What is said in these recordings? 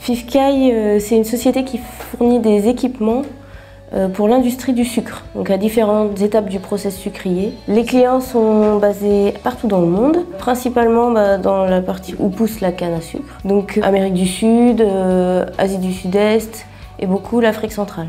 Fifkai, c'est une société qui fournit des équipements pour l'industrie du sucre, donc à différentes étapes du process sucrier. Les clients sont basés partout dans le monde, principalement dans la partie où pousse la canne à sucre, donc Amérique du Sud, Asie du Sud-Est et beaucoup l'Afrique centrale.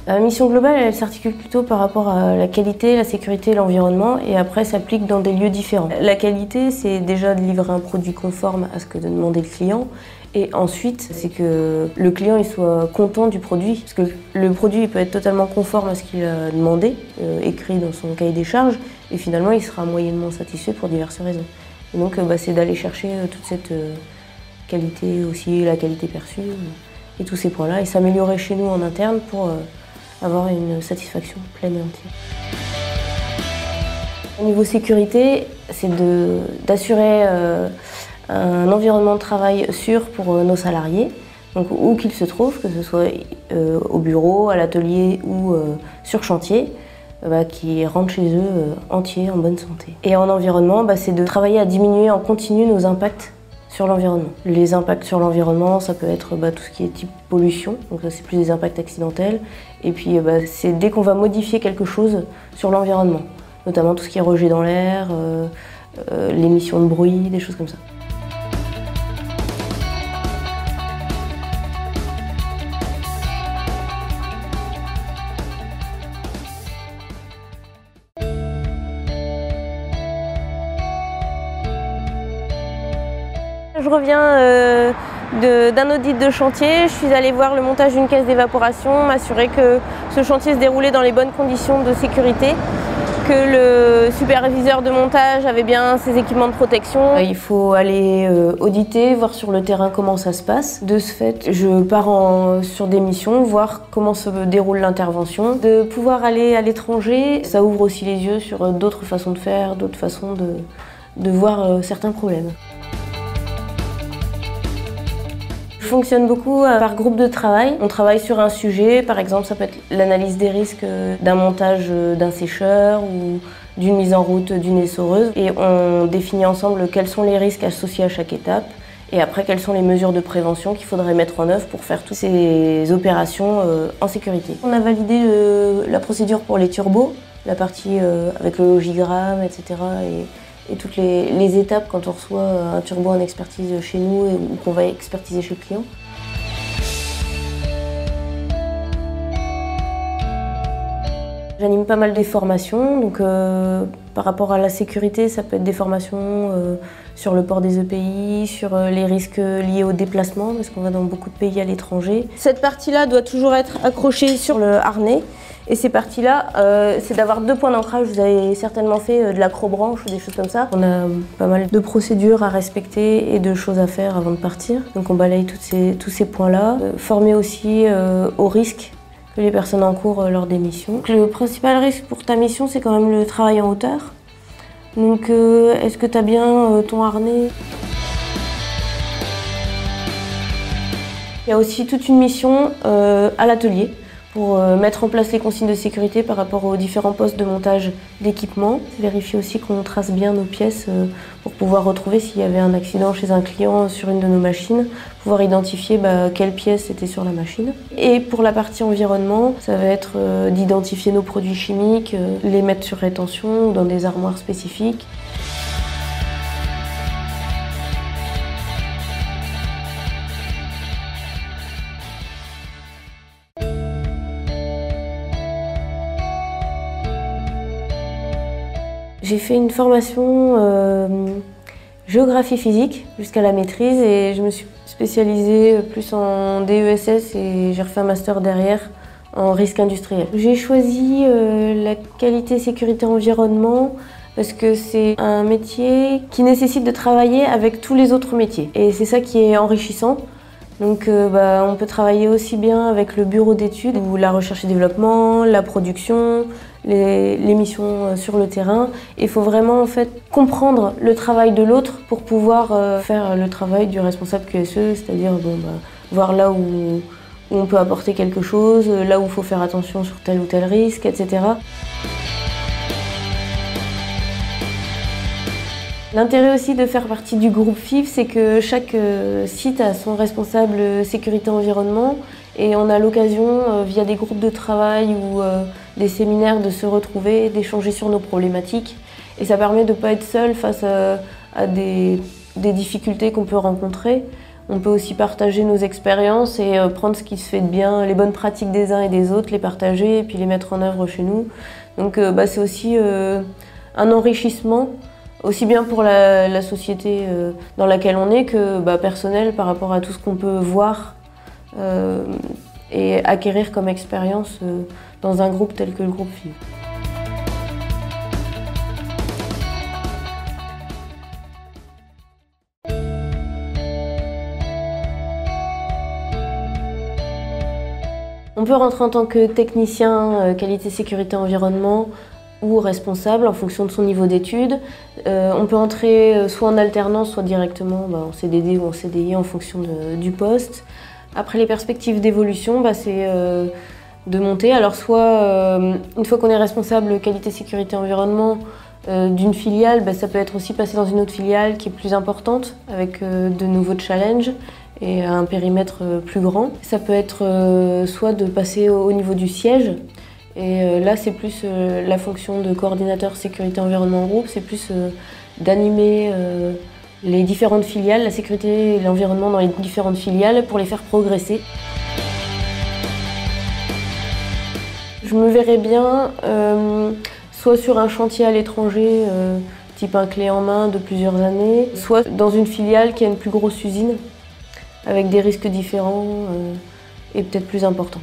La mission globale, elle s'articule plutôt par rapport à la qualité, la sécurité et l'environnement, et après s'applique dans des lieux différents. La qualité, c'est déjà de livrer un produit conforme à ce que demandait le client, et ensuite, c'est que le client il soit content du produit, parce que le produit il peut être totalement conforme à ce qu'il a demandé, écrit dans son cahier des charges, et finalement il sera moyennement satisfait pour diverses raisons. Et donc c'est d'aller chercher toute cette qualité aussi, la qualité perçue, et tous ces points-là, et s'améliorer chez nous en interne pour avoir une satisfaction pleine et entière. Au niveau sécurité, c'est d'assurer un environnement de travail sûr pour nos salariés, donc où qu'ils se trouvent, que ce soit au bureau, à l'atelier ou sur chantier, qui rentrent chez eux entiers, en bonne santé. Et en environnement, c'est de travailler à diminuer en continu nos impacts sur l'environnement. Les impacts sur l'environnement, ça peut être tout ce qui est type pollution, donc ça c'est plus des impacts accidentels. Et puis c'est dès qu'on va modifier quelque chose sur l'environnement, notamment tout ce qui est rejet dans l'air, l'émission de bruit, des choses comme ça. Je reviens d'un audit de chantier, je suis allée voir le montage d'une caisse d'évaporation, m'assurer que ce chantier se déroulait dans les bonnes conditions de sécurité, que le superviseur de montage avait bien ses équipements de protection. Il faut aller auditer, voir sur le terrain comment ça se passe. De ce fait, je pars sur des missions, voir comment se déroule l'intervention. De pouvoir aller à l'étranger, ça ouvre aussi les yeux sur d'autres façons de faire, d'autres façons de voir certains problèmes. Je fonctionne beaucoup par groupe de travail. On travaille sur un sujet, par exemple ça peut être l'analyse des risques d'un montage d'un sécheur ou d'une mise en route d'une essoreuse. Et on définit ensemble quels sont les risques associés à chaque étape et après quelles sont les mesures de prévention qu'il faudrait mettre en œuvre pour faire toutes ces opérations en sécurité. On a validé la procédure pour les turbos, la partie avec le logigramme, etc. Et toutes les étapes quand on reçoit un turbo en expertise chez nous ou qu'on va expertiser chez le client. J'anime pas mal des formations, donc par rapport à la sécurité, ça peut être des formations sur le port des EPI, sur les risques liés au déplacement, parce qu'on va dans beaucoup de pays à l'étranger. Cette partie-là doit toujours être accrochée sur le harnais. Et ces parties-là, c'est d'avoir 2 points d'ancrage. Vous avez certainement fait de l'accrobranche ou des choses comme ça. On a pas mal de procédures à respecter et de choses à faire avant de partir. Donc on balaye tous ces points-là. Former aussi aux risques que les personnes encourent lors des missions. Donc, le principal risque pour ta mission, c'est quand même le travail en hauteur. Donc est-ce que tu as bien ton harnais? Il y a aussi toute une mission à l'atelier, pour mettre en place les consignes de sécurité par rapport aux différents postes de montage d'équipement. Vérifier aussi qu'on trace bien nos pièces pour pouvoir retrouver s'il y avait un accident chez un client sur une de nos machines, pouvoir identifier quelle pièce était sur la machine. Et pour la partie environnement, ça va être d'identifier nos produits chimiques, les mettre sur rétention ou dans des armoires spécifiques. J'ai fait une formation géographie physique jusqu'à la maîtrise et je me suis spécialisée plus en DESS et j'ai refait un master derrière en risque industriel. J'ai choisi la qualité sécurité environnement parce que c'est un métier qui nécessite de travailler avec tous les autres métiers et c'est ça qui est enrichissant. Donc on peut travailler aussi bien avec le bureau d'études ou la recherche et développement, la production, les missions sur le terrain. Il faut vraiment en fait comprendre le travail de l'autre pour pouvoir faire le travail du responsable QSE, c'est-à-dire voir là où on peut apporter quelque chose, là où il faut faire attention sur tel ou tel risque, etc. L'intérêt aussi de faire partie du groupe FIV, c'est que chaque site a son responsable sécurité environnement et on a l'occasion, via des groupes de travail ou des séminaires, de se retrouver, d'échanger sur nos problématiques. Et ça permet de ne pas être seul face à des difficultés qu'on peut rencontrer. On peut aussi partager nos expériences et prendre ce qui se fait de bien, les bonnes pratiques des uns et des autres, les partager et puis les mettre en œuvre chez nous. Donc c'est aussi un enrichissement, aussi bien pour la société dans laquelle on est que personnel par rapport à tout ce qu'on peut voir et acquérir comme expérience dans un groupe tel que le groupe FIV. On peut rentrer en tant que technicien qualité, sécurité, environnement ou responsable en fonction de son niveau d'études. On peut entrer soit en alternance, soit directement en CDD ou en CDI en fonction du poste. Après, les perspectives d'évolution, c'est de monter. Alors soit, une fois qu'on est responsable qualité, sécurité, environnement d'une filiale, ça peut être aussi passer dans une autre filiale qui est plus importante avec de nouveaux challenges et un périmètre plus grand. Ça peut être soit de passer au niveau du siège, et là c'est plus la fonction de coordinateur sécurité environnement groupe, c'est plus d'animer les différentes filiales, la sécurité et l'environnement dans les différentes filiales pour les faire progresser. Je me verrais bien soit sur un chantier à l'étranger, type un clé en main de plusieurs années, soit dans une filiale qui a une plus grosse usine, avec des risques différents et peut-être plus importants.